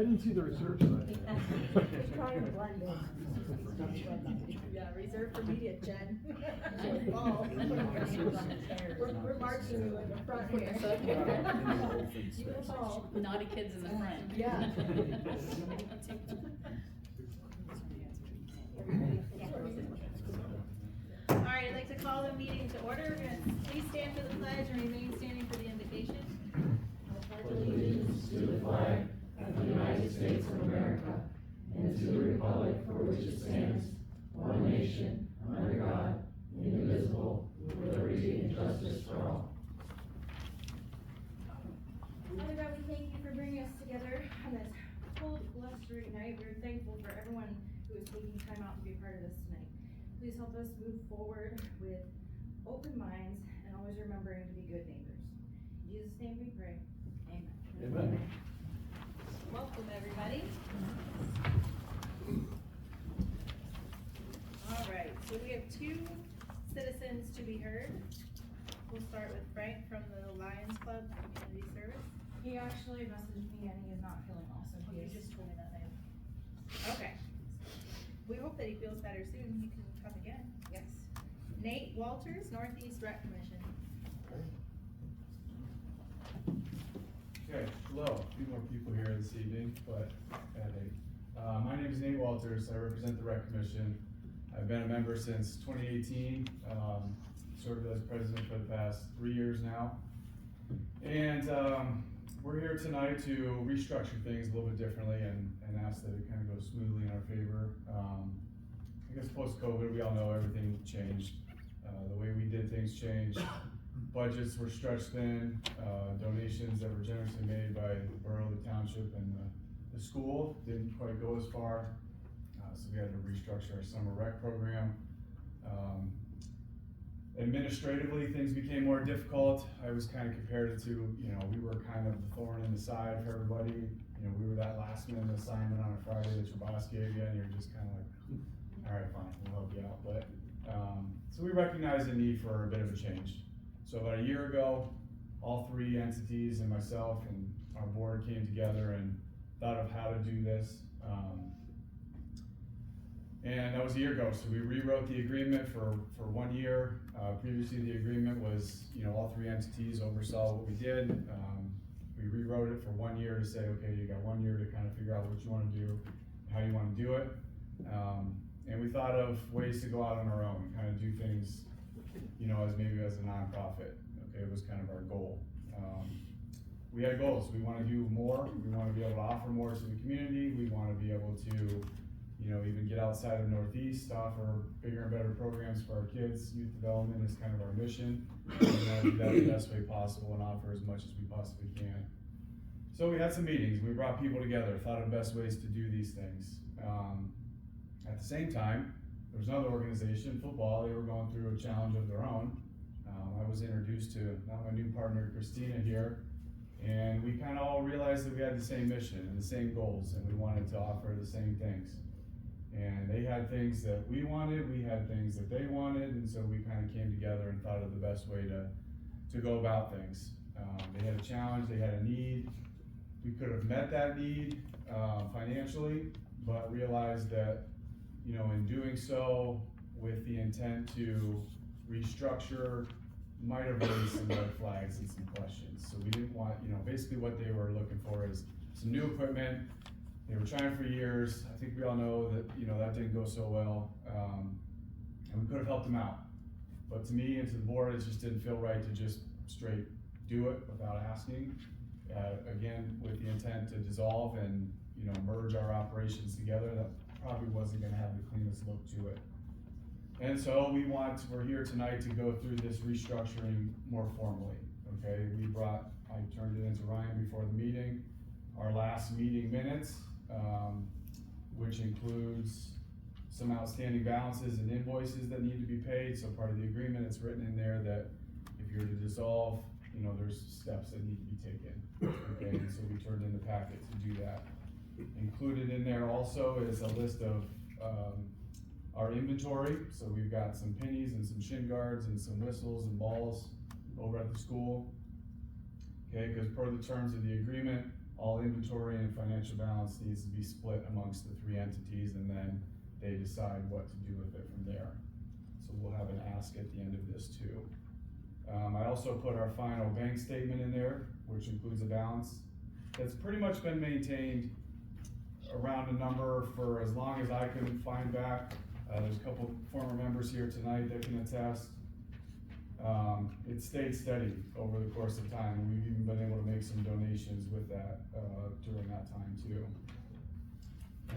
didn't see the reserve side. Trying to blend in. Yeah, reserved for media, Jen. Oh, we're marching you in the front here. You will fall. Naughty kids in the front. Yeah. All right, I'd like to call the meeting to order. We're gonna please stand for the pledge and remain standing for the invocation. Allegiance to the flag of the United States of America and to the republic for which it stands, one nation, under God, indivisible, with liberty and justice for all. Father God, we thank you for bringing us together on this cold, blustery night. We're thankful for everyone who is taking time out to be a part of this tonight. Please help us move forward with open minds and always remembering to be good neighbors. In Jesus' name we pray. Amen. Amen. Welcome, everybody. All right, so we have two citizens to be heard. We'll start with Frank from the Lions Club Community Service. He actually messaged me and he is not feeling well, so he You is. just told me that. Okay. We hope that he feels better soon. He can come again. Yes. Nate Walters, Northeast Rec Commission. Okay, hello. A few more people here this evening, but my name is Nate Walters. I represent the Rec Commission. I've been a member since 2018, served as president for the past 3 years now. And we're here tonight to restructure things a little bit differently and ask that it kind of goes smoothly in our favor. I guess post-COVID, we all know everything changed. The way we did things changed. Budgets were stretched thin, donations that were generously made by the borough, the township, and the school didn't quite go as far. So we had to restructure our summer rec program. Administratively, things became more difficult. I was kind of compared it to, we were kind of the thorn in the side for everybody. We were that last minute assignment on a Friday that your boss gave you, and you're just kind of like, all right, fine, we'll help you out. But, so we recognized the need for a bit of a change. So about a year ago, all three entities and myself and our board came together and thought of how to do this. And that was a year ago, so we rewrote the agreement for 1 year. Previously, the agreement was, all three entities oversaw what we did. We rewrote it for 1 year to say, okay, you got 1 year to kind of figure out what you want to do, how you want to do it. And we thought of ways to go out on our own, kind of do things, as a nonprofit. Okay, it was kind of our goal. We had goals. We want to do more. We want to be able to offer more to the community. We want to be able to even get outside of Northeast, offer bigger and better programs for our kids. Youth development is kind of our mission. We want to do that the best way possible and offer as much as we possibly can. So we had some meetings. We brought people together, thought of best ways to do these things. At the same time, there was another organization, football. They were going through a challenge of their own. I was introduced to my new partner, Christina, here. And we kind of all realized that we had the same mission and the same goals, and we wanted to offer the same things. And they had things that we wanted, we had things that they wanted, and so we kind of came together and thought of the best way to go about things. They had a challenge, they had a need. We could have met that need financially, but realized that, in doing so with the intent to restructure, might have raised some red flags and some questions. So we didn't want, basically what they were looking for is some new equipment. They were trying for years. I think we all know that, that didn't go so well. And we could have helped them out. But to me and to the board, it just didn't feel right to just straight do it without asking. Again, with the intent to dissolve and, merge our operations together, that probably wasn't gonna have the cleanest look to it. And so we're here tonight to go through this restructuring more formally, okay? I turned it into Ryan before the meeting, our last meeting minutes, which includes some outstanding balances and invoices that need to be paid. So part of the agreement, it's written in there that if you're to dissolve, there's steps that need to be taken, okay? And so we turned in the packet to do that. Included in there also is a list of our inventory. So we've got some pennies and some shin guards and some whistles and balls over at the school. Okay, because per the terms of the agreement, all inventory and financial balance needs to be split amongst the 3 entities, and then they decide what to do with it from there. So we'll have an ask at the end of this too. I also put our final bank statement in there, which includes a balance that's pretty much been maintained around a number for as long as I can find back. There's a couple former members here tonight that can attest. It stayed steady over the course of time, and we've even been able to make some donations with that during that time too.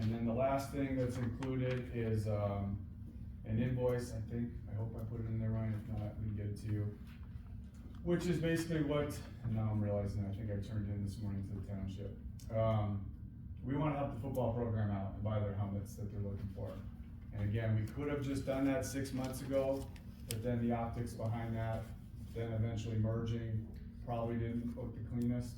And then the last thing that's included is an invoice, I think. I hope I put it in there right. If not, we can get it to you. Which is basically what, and now I'm realizing I think I turned in this morning to the township. We want to help the football program out and buy their helmets that they're looking for. And again, we could have just done that 6 months ago, but then the optics behind that, then eventually merging, probably didn't look the cleanest.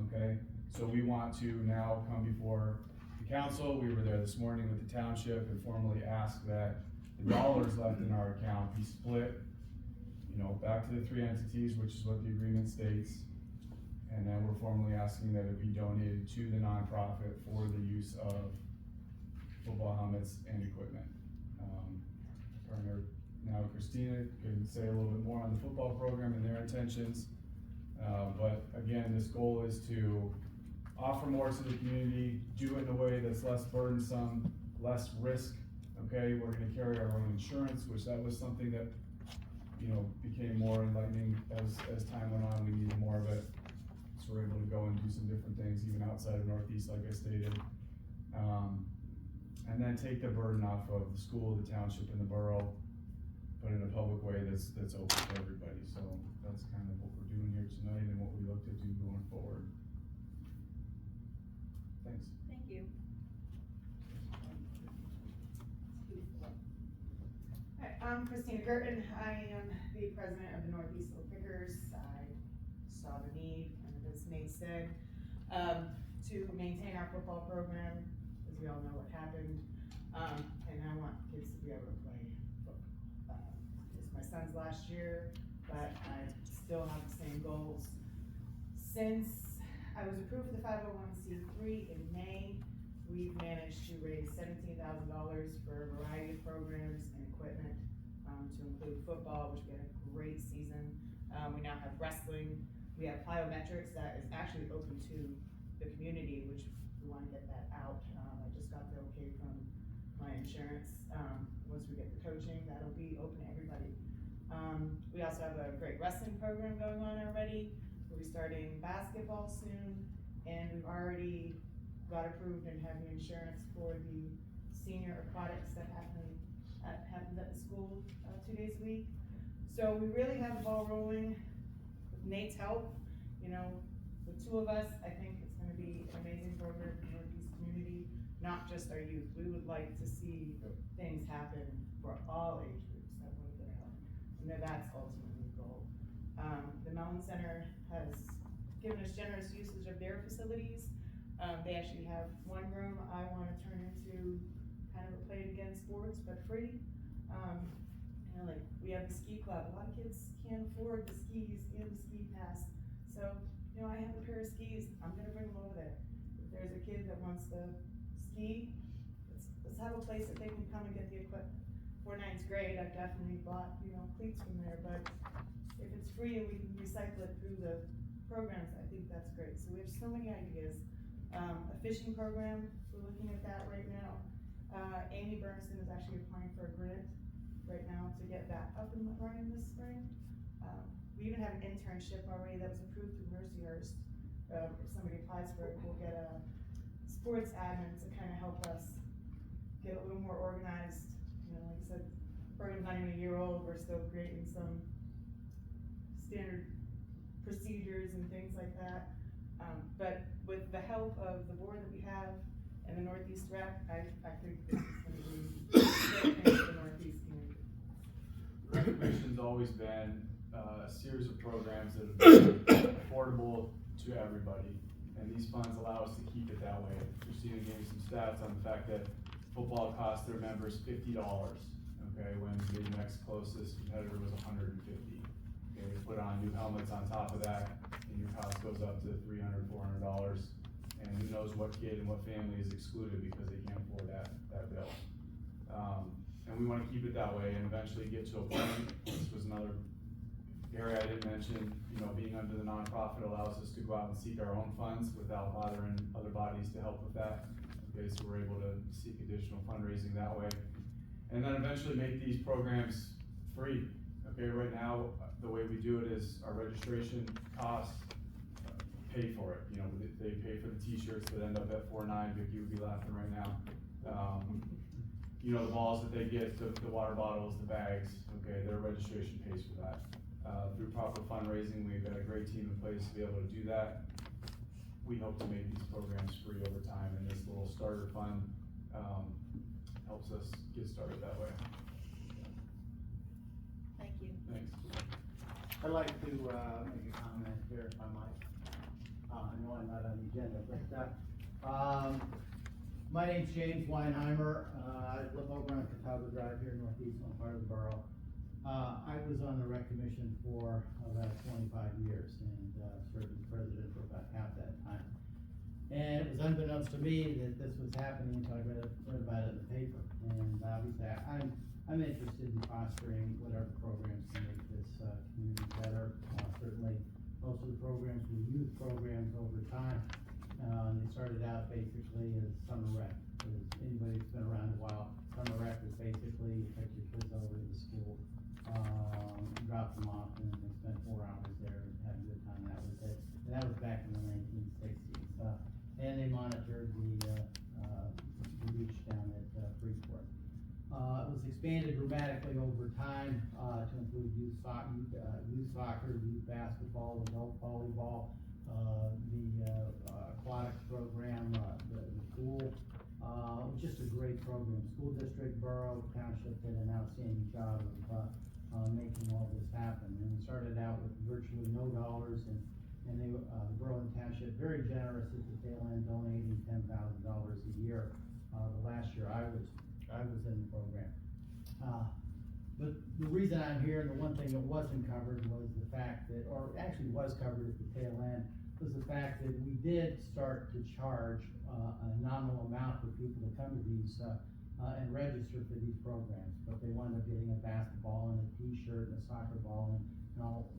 Okay, so we want to now come before the council. We were there this morning with the township and formally ask that the dollars left in our account be split, back to the 3 entities, which is what the agreement states. And then we're formally asking that it be donated to the nonprofit for the use of football helmets and equipment. Partner now Christina can say a little bit more on the football program and their intentions. But again, this goal is to offer more to the community, do it in a way that's less burdensome, less risk. Okay, we're gonna carry our own insurance, which that was something that became more enlightening as time went on. We needed more of it. So we're able to go and do some different things even outside of Northeast, like I stated. And then take the burden off of the school, the township, and the borough, but in a public way that's open to everybody. So that's kind of what we're doing here tonight and what we look to do going forward. Thanks. Thank you. Hi, I'm Christina Gerton. I am the president of the Northeast Little Pickers. I saw the need, kind of as Nate said, to maintain our football program, as we all know what happened. And I want kids to be able to play football. It's my son's last year, but I still have the same goals. Since I was approved for the 501c3 in May, we've managed to raise $17,000 for a variety of programs and equipment, to include football, which we had a great season. We now have wrestling. We have plyometrics that is actually open to the community, which we want to get that out. I just got the okay from my insurance. Once we get the coaching, that'll be open to everybody. We also have a great wrestling program going on already. We'll be starting basketball soon, and we've already got approved and have the insurance for the senior aquatics that happens at the school 2 days a week. So we really have the ball rolling with Nate's help. The 2 of us, I think it's going to be an amazing program for the Northeast community, not just our youth. We would like to see things happen for all age groups that want to get out. That's ultimately the goal. The Mellon Center has given us generous usage of their facilities. They actually have one room I want to turn into kind of a play it again sports, but free. Like we have the ski club. A lot of kids can't afford the skis and the ski pass. So, I have a pair of skis. I'm gonna bring them over there. If there's a kid that wants to ski, let's have a place that they can come and get the equipment. For 9th grade, I've definitely bought, cleats from there, but if it's free and we can recycle it through the programs, I think that's great. So we have so many ideas. A fishing program, we're looking at that right now. Amy Bernson is actually applying for a grant right now to get that up and running this spring. We even have an internship already that was approved through Mercyhurst. If somebody applies for it, we'll get a sports admin to kind of help us get a little more organized. Like I said, the program's not even a year old. We're still creating some standard procedures and things like that. But with the help of the board that we have and the Northeast Rec, I think this is going to be great things for the Northeast community. The Rec Commission's always been a series of programs that have been affordable to everybody, and these funds allow us to keep it that way. Christina gave me some stats on the fact that football cost their members $50, okay, when the next closest competitor was $150. Okay, put on new helmets on top of that, and your cost goes up to $300, $400. And who knows what kid and what family is excluded because they can't afford that bill. And we wanna keep it that way and eventually get to a point, this was another area I didn't mention, being under the nonprofit allows us to go out and seek our own funds without bothering other bodies to help with that. Okay, so we're able to seek additional fundraising that way. And then eventually make these programs free. Okay, right now, the way we do it is our registration costs pay for it. They pay for the t-shirts that end up at $4.9, Vicky would be laughing right now. The balls that they get, the water bottles, the bags, okay, their registration pays for that. Through proper fundraising, we've got a great team in place to be able to do that. We hope to make these programs free over time, and this little starter fund, helps us get started that way. Thank you. Thanks. I'd like to, make a comment here if I might. I know I'm not on the agenda, but, my name's James Weinheimer. I live over on Catawba Drive here in Northeast, one part of the borough. I was on the rec commission for about 25 years and, served as president for about half that time. And it was unbeknownst to me that this was happening until I read about it in the paper. And obviously, I'm interested in fostering whatever programs can make this, community better. Certainly, most of the programs were youth programs over time. They started out basically as summer rec. As anybody who's been around a while, summer rec was basically you took your kids over to the school, dropped them off, and they spent 4 hours there and had a good time. That was it. And that was back in the 1960s. And they monitored the beach down at Freeport. It was expanded dramatically over time to include youth soccer, youth basketball, adult volleyball, the aquatics program, the pool. Just a great program. School district, borough, township did an outstanding job of making all this happen. And it started out with virtually no dollars, and they, the borough and township, very generous at the tail end, donating $10,000 a year. The last year I was in the program. But the reason I'm here, and the one thing that wasn't covered was the fact that, or actually was covered at the tail end, was the fact that we did start to charge a nominal amount for people to come to these and register for these programs. But they wound up getting a basketball and a t-shirt and a soccer ball and all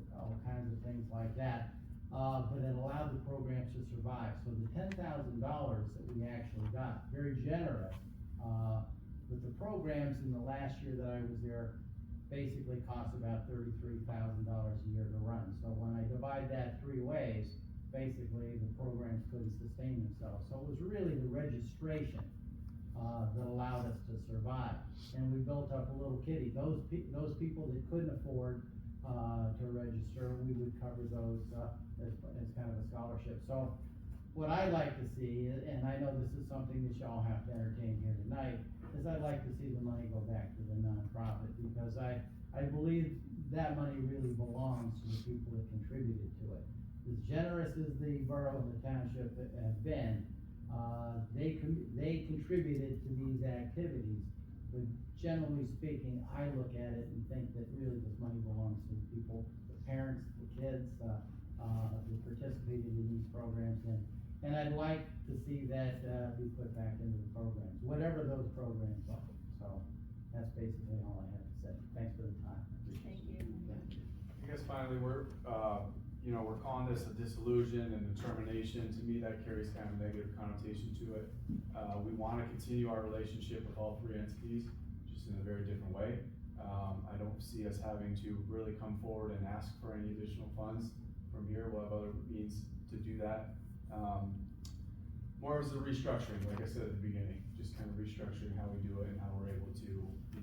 kinds of things like that. But it allowed the programs to survive. So the $10,000 that we actually got, very generous, but the programs in the last year that I was there basically cost about $33,000 a year to run. So when I divide that 3 ways, basically the programs couldn't sustain themselves. So it was really the registration that allowed us to survive. And we built up a little kitty. Those people that couldn't afford to register, we would cover those as kind of a scholarship. So what I like to see, and I know this is something that y'all have to entertain here tonight, is I'd like to see the money go back to the nonprofit, because I believe that money really belongs to the people that contributed to it. As generous as the borough and the township have been, they contributed to these activities. But generally speaking, I look at it and think that really this money belongs to the people, the parents, the kids, that participated in these programs, and I'd like to see that be put back into the programs, whatever those programs are. So that's basically all I have to say. Thanks for the time. Thank you. I guess finally, we're calling this a disillusion and a termination. To me, that carries kind of a negative connotation to it. We want to continue our relationship with all 3 entities, just in a very different way. I don't see us having to really come forward and ask for any additional funds from here. We'll have other means to do that. More as a restructuring, like I said at the beginning, just kind of restructuring how we do it and how we're able to,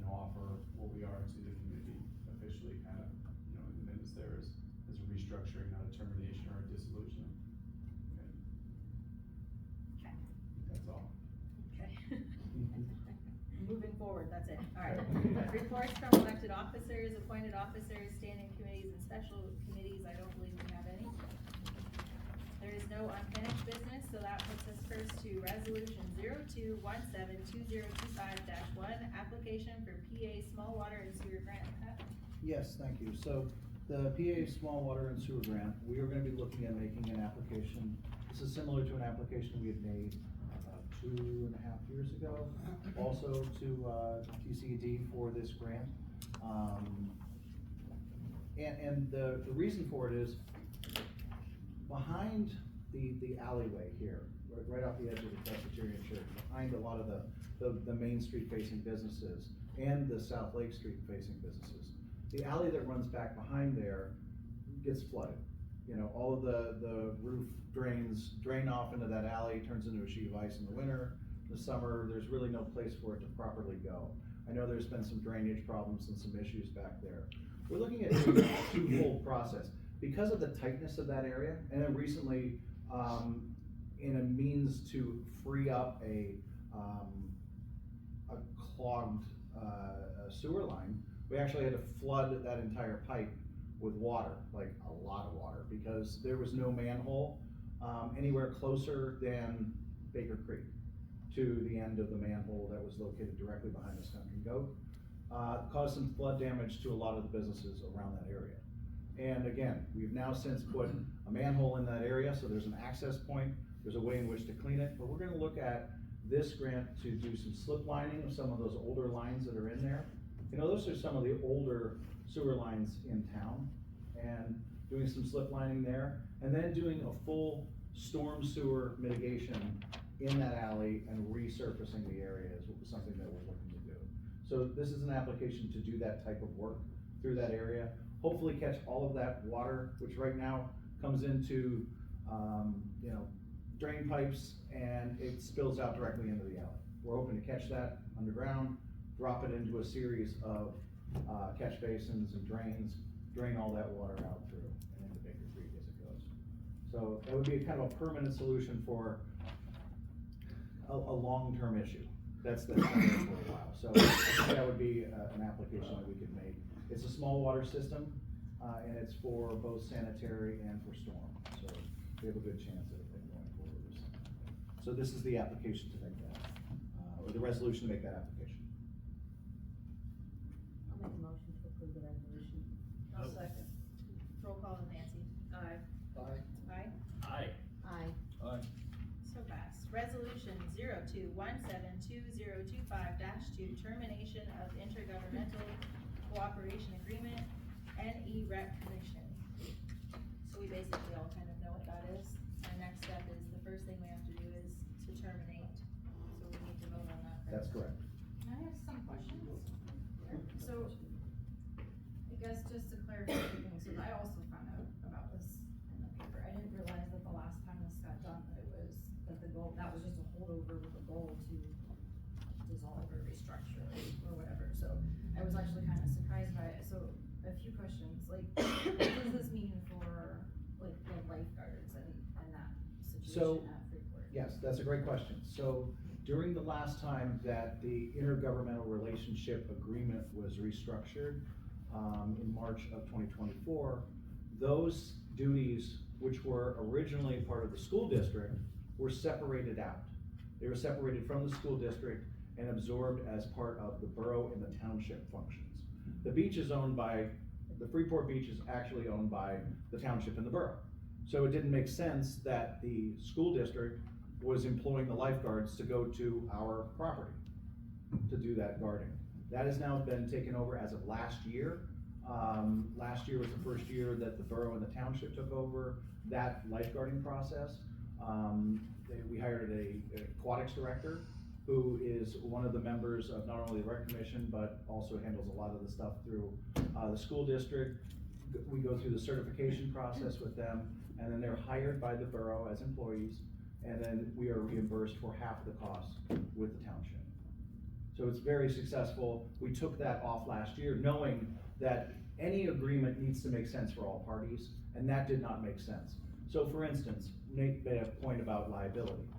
offer what we are to the community officially, kind of, in the minutes there as a restructuring, not a termination or a dissolution. Okay. That's all. Okay. Moving forward, that's it. All right. Reports from elected officers, appointed officers, standing committees, and special committees. I don't believe we have any. There is no unfinished business, so that puts us first to resolution 02172025-1, application for PA small water and sewer grant. Yes, thank you. So, The PA Small Water and Sewer Grant, we are gonna be looking at making an application. This is similar to an application we had made about 2.5 years ago, also to TCED for this grant. And the reason for it is, behind the alleyway here, right off the edge of the Presbyterian Church, behind a lot of the Main Street facing businesses and the South Lake Street facing businesses, the alley that runs back behind there gets flooded. You know, all of the roof drains drain off into that alley, turns into a sheet of ice in the winter. The summer, there's really no place for it to properly go. I know there's been some drainage problems and some issues back there. We're looking at a twofold process. Because of the tightness of that area, and then recently, in a means to free up a clogged sewer line, we actually had to flood that entire pipe with water, like a lot of water, because there was no manhole anywhere closer than Baker Creek to the end of the manhole that was located directly behind the Skunk and Goat. Caused some flood damage to a lot of the businesses around that area. And again, we've now since put a manhole in that area, so there's an access point, there's a way in which to clean it, but we're gonna look at this grant to do some slip lining of some of those older lines that are in there. You know, those are some of the older sewer lines in town, and doing some slip lining there, and then doing a full storm sewer mitigation in that alley and resurfacing the area is something that we're looking to do. So this is an application to do that type of work through that area. Hopefully catch all of that water, which right now comes into, you know, drain pipes, and it spills out directly into the alley. We're hoping to catch that underground, drop it into a series of catch basins and drains, drain all that water out through and into Baker Creek as it goes. So that would be a kind of a permanent solution for a long-term issue. That's been there for a while. So I think that would be an application that we could make. It's a small water system, and it's for both sanitary and for storm. So we have a good chance of it going forward. So this is the application to make that, or the resolution to make that application. I'll make a motion to approve the resolution. I'll second. Roll call with Nancy. Aye. Aye. Aye. Aye. Aye. Aye. So passed. Resolution 02172025-2, termination of intergovernmental cooperation agreement, NE-REC Commission. So we basically all kind of know what that is. Our next step is, the first thing we have to do is to terminate, so we need to vote on that. That's correct. I have some questions. So, I guess just to clarify a few things, because I also found out about this in the paper. I didn't realize that the last time this got done, it was, that the goal, that was just a holdover with a goal to dissolve or restructure or whatever. So, I was actually kind of surprised by it. So, a few questions, like, what does this mean for, like, the lifeguards and that So, situation at Freeport? Yes, that's a great question. So during the last time that the intergovernmental relationship agreement was restructured, in March of 2024, those duties, which were originally part of the school district, were separated out. They were separated from the school district and absorbed as part of the borough and the township functions. The beach is owned by, the Freeport Beach is actually owned by the township and the borough. So it didn't make sense that the school district was employing the lifeguards to go to our property to do that guarding. That has now been taken over as of last year. Last year was the first year that the borough and the township took over that lifeguarding process. We hired an aquatics director who is one of the members of not only the rec commission, but also handles a lot of the stuff through the school district. We go through the certification process with them, and then they're hired by the borough as employees, and then we are reimbursed for half the cost with the township. So it's very successful. We took that off last year, knowing that any agreement needs to make sense for all parties, and that did not make sense. So for instance, Nate made a point about liability.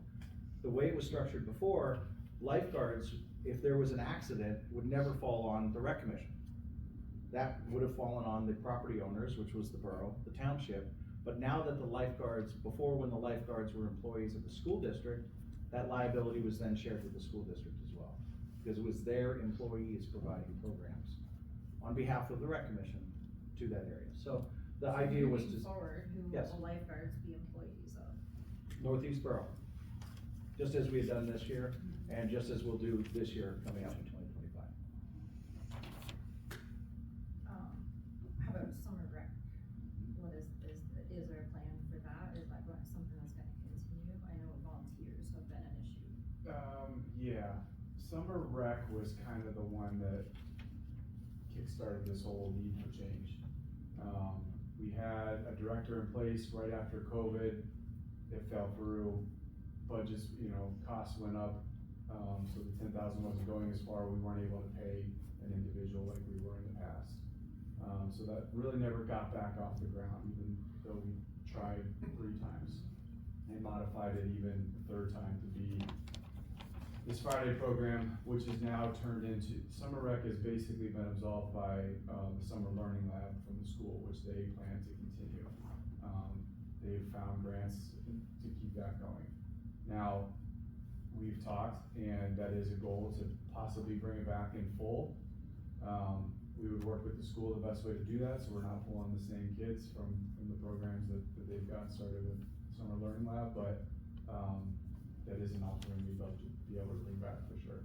The way it was structured before, lifeguards, if there was an accident, would never fall on the rec commission. That would have fallen on the property owners, which was the borough, the township. But now that the lifeguards, before when the lifeguards were employees of the school district, that liability was then shared with the school district as well, because it was their employees providing programs on behalf of the rec commission to that area. So the idea was Moving to, forward, who Yes. will lifeguards be employees of? Northeast Borough, just as we had done this year, and just as we'll do this year coming up in 2025. How about summer rec? What is there a plan for that? Is that something that's gonna continue? I know volunteers have been an issue. Yeah, summer rec was kind of the one that kickstarted this whole need for change. We had a director in place right after COVID, it fell through, budgets, costs went up, so the 10,000 wasn't going as far, we weren't able to pay an individual like we were in the past. So that really never got back off the ground, even though we tried 3 times. And modified it even the 3rd time to be this Friday program, which is now turned into, summer rec has basically been absolved by, the summer learning lab from the school, which they plan to continue. They've found grants to keep that going. Now, we've talked, and that is a goal to possibly bring it back in full. We would work with the school the best way to do that, so we're not pulling the same kids from the programs that they've got started with summer learning lab, but, that is an offering we'd love to be able to bring back for sure.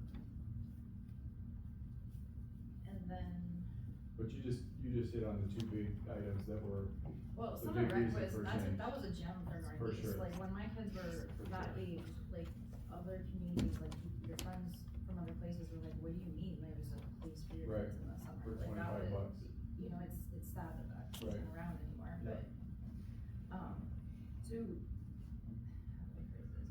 And then, But you just hit on the 2 big items that were, well, The summer big rec reason was, for that change. was a gem for For Northeast, sure. like, when my kids were For that sure. age, like, other communities, like, your friends from other places were like, what do you mean, there's a place for your Right. kids in the summer, for like, that $25 was, bucks. it's sad that that Right. isn't around anymore, Yeah. but, to, how do I phrase this,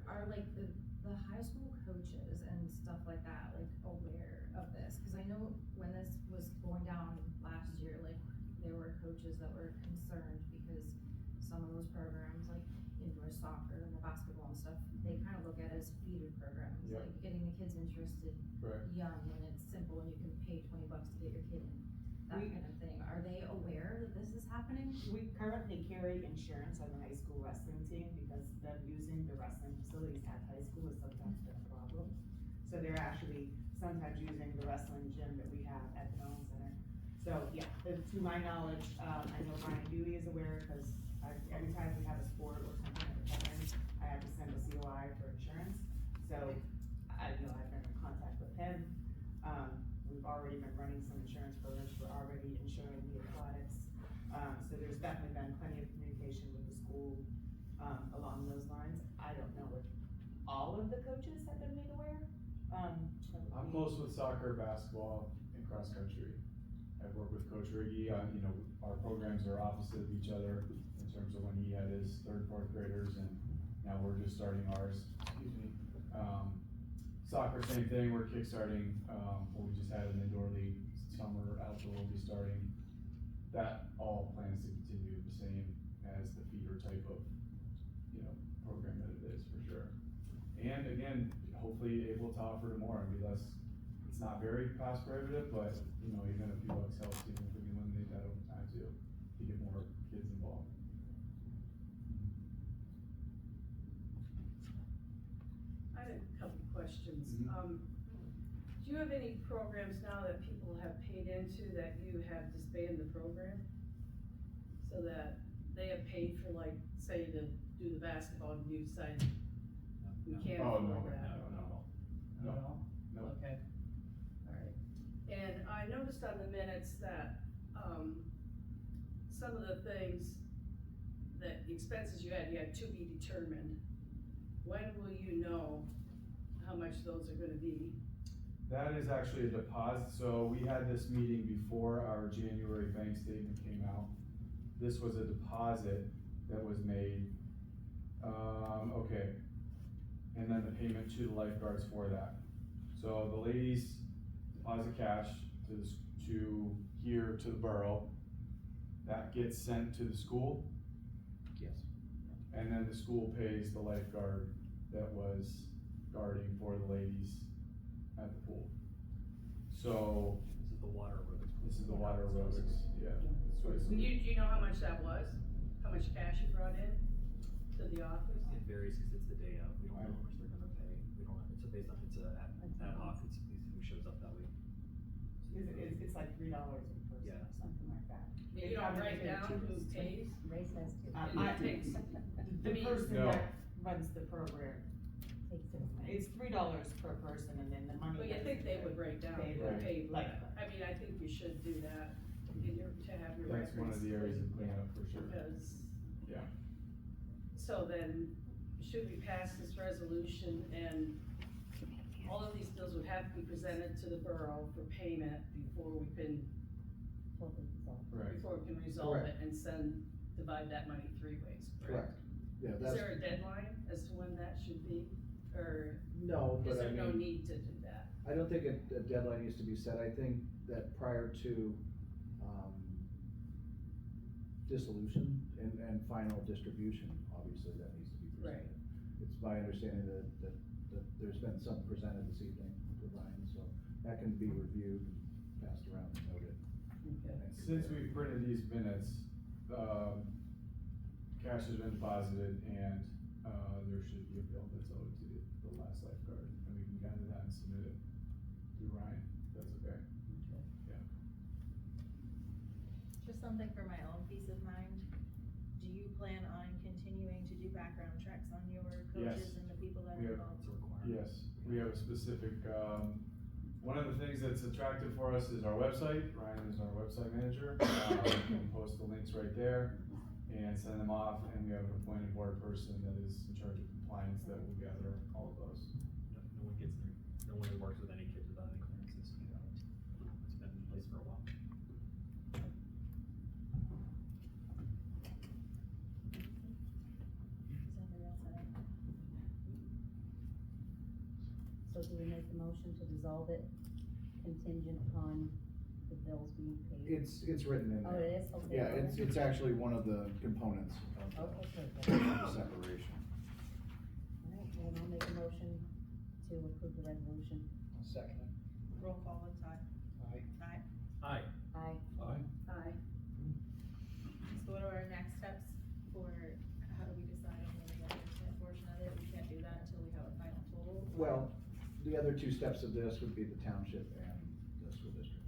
are like the high school coaches and stuff like that, like, aware of this? Cause I know when this was going down last year, like, there were coaches that were concerned because some of those programs, like indoor soccer and the basketball and stuff, they kind of look at as feeder programs, Yep. like getting the kids interested Right. young, and it's simple, and you can pay $20 to get your kid in, that We- kind of thing. Are they aware that this is happening? We currently carry insurance on the high school wrestling team because them using the wrestling facilities at high school is sometimes been a problem. So they're actually sometimes using the wrestling gym that we have at the Mellon Center. So, yeah, to my knowledge, I know Brian Dewey is aware, because every time we have a sport or something that happens, I have to send a COI for insurance. So, I've been in contact with him. We've already been running some insurance programs, we're already insuring the athletics. So there's definitely been plenty of communication with the school, along those lines. I don't know if all of the coaches have been made aware. I'm close with soccer, basketball, and cross country. I've worked with Coach Riggy on, our programs are opposite of each other in terms of when he had his 3rd, 4th graders, and now we're just starting ours, excuse me. Soccer, same thing, we're kickstarting, we just had an indoor league, summer outdoor will be starting. That all plans to continue the same as the feeder type of, program that it is, for sure. And again, hopefully able to offer to more and be less, it's not very cost prohibitive, but, even a few bucks helps, even if we can eliminate that over time too, to get more kids involved. I had a couple questions. Mhm. Do you have any programs now that people have paid into that you have disbanded the program? So that they have paid for, like, say, to do the basketball, and you decide we can't Oh, no, afford that? No. Okay, alright. And I noticed on the minutes that, some of the things, that the expenses you had to be determined. When will you know how much those are gonna be? That is actually a deposit, so we had this meeting before our January bank statement came out. This was a deposit that was made, okay. And then the payment to the lifeguards for that. So the ladies deposit cash to here to the borough. That gets sent to the school, Yes. and then the school pays the lifeguard that was guarding for the ladies at the pool. So, This is the water aerobics. this is the water aerobics, yeah. So it's- Do you know how much that was? How much cash you brought in to the office? It varies because it's the day of, we don't know how much they're gonna pay, we don't, it's a based on, it's a ad hoc, it's who shows up that week. It's like $3 a person, Yeah. something like that. You don't write down who pays? Race has to. It takes, The mean, person No. that runs the program, Takes it. it's $3 per person and then the money. well, you think they would write down They who would. paid Like- what. I mean, I think you should do that in your, to have your records. That's one of the areas of cleanup for sure. Because. Yeah. So then, should we pass this resolution and all of these bills would have to be presented to the borough for payment before we can, Totally resolved. Right. before we can resolve it Correct. and divide that money 3 ways, Correct. Yeah, Is that's, there a deadline as to when that should be, or no, is but I there no mean, need to do that? I don't think a deadline needs to be set. I think that prior to, dissolution and final distribution, obviously that needs to be presented. It's my understanding that there's been some presented this evening to Ryan, so that can be reviewed, passed around and noted. Okay. Since we've printed these minutes, cash has been deposited and, there should be a bill that's owed to the last lifeguard, and we can gather that and submit it to Ryan, if that's okay. Just something for my own peace of mind, do you plan on continuing to do background checks on your coaches Yes. and the people that We are have- involved? It's a requirement. Yes, we have a specific, one of the things that's attractive for us is our website. Ryan is our website manager. We can post the links right there and send them off, and we have an appointed board person that is in charge of compliance that will gather all of those. No one gets, no one works with any kids without any clearances, you know, it's been in place for a while. Does anybody else have any? So do we make the motion to dissolve it contingent upon the bills being paid? It's written in Oh, there. it is? Okay. Yeah, it's actually one of the components of Oh, the okay. the separation. Alright, well, I'll make a motion to approve the resolution. Second. Roll call, Todd? Aye. Aye. Aye. Aye. Aye. So what are our next steps for, how do we decide on the executive portion of it? We can't do that until we have a final total? Well, the other two steps of this would be the township and the school district.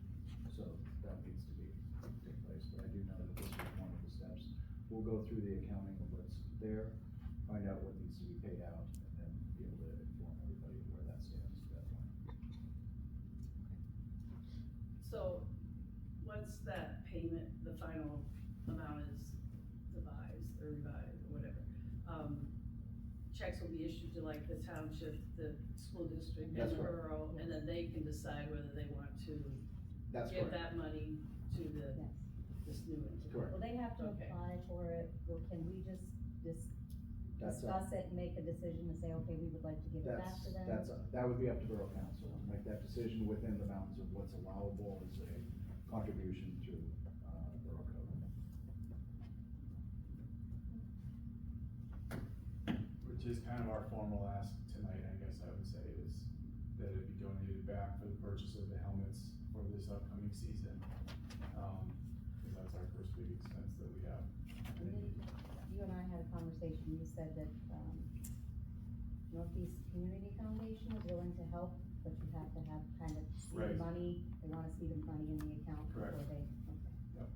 So that needs to take place, but I do know that this is one of the steps. We'll go through the accounting of what's there, find out what needs to be paid out, and then be able to inform everybody where that stands at that point. So, once that payment, the final amount is devised or revised or whatever, checks will be issued to like the township, the school district, and That's the correct. borough, and then they can decide whether they want to That's give correct. that money to Yes. this new entity. Correct. Well, they have to Okay. apply for it, or can we just That's discuss it and make a decision and say, okay, we would like to give it back to them? That would be up to Borough Council, to make that decision within the bounds of what's allowable as a contribution to, Borough Code. Which is kind of our formal ask tonight, I guess I would say, is that it be donated back for the purchase of the helmets for this upcoming season. Cause that's our first big expense that we have. And then you and I had a conversation, you said that, Northeast Community Foundation is willing to help, but you have to have kind of see the Right. money, they wanna see the money in the account before Correct. they, okay.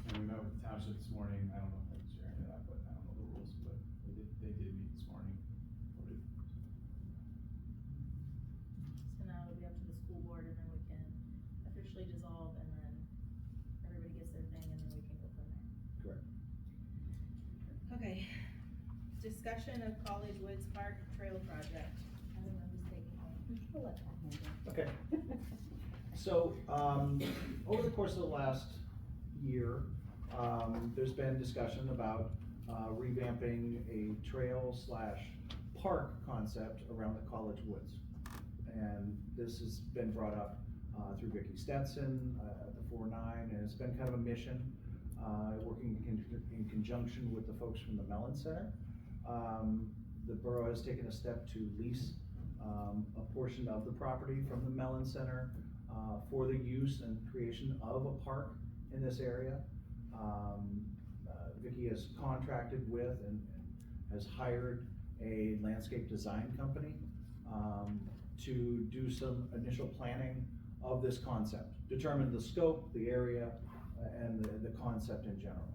And we met with the township this morning, I don't know if I can share any of that, but I don't know the rules, but they did meet this morning. So now it'll be up to the school board and then we can officially dissolve and then everybody gets their thing and then we can go from there. Correct. Okay, discussion of College Woods Park Trail Project. I don't know who's taking it. We'll let that handle. Okay. So, over the course of the last year, there's been discussion about, revamping a trail/park concept around the College Woods. And this has been brought up, through Vicki Stetson, at the 4-9, and it's been kind of a mission, working in conjunction with the folks from the Mellon Center. The borough has taken a step to lease, a portion of the property from the Mellon Center, for the use and creation of a park in this area. Vicki has contracted with and has hired a landscape design company, to do some initial planning of this concept, determine the scope, the area, and the concept in general.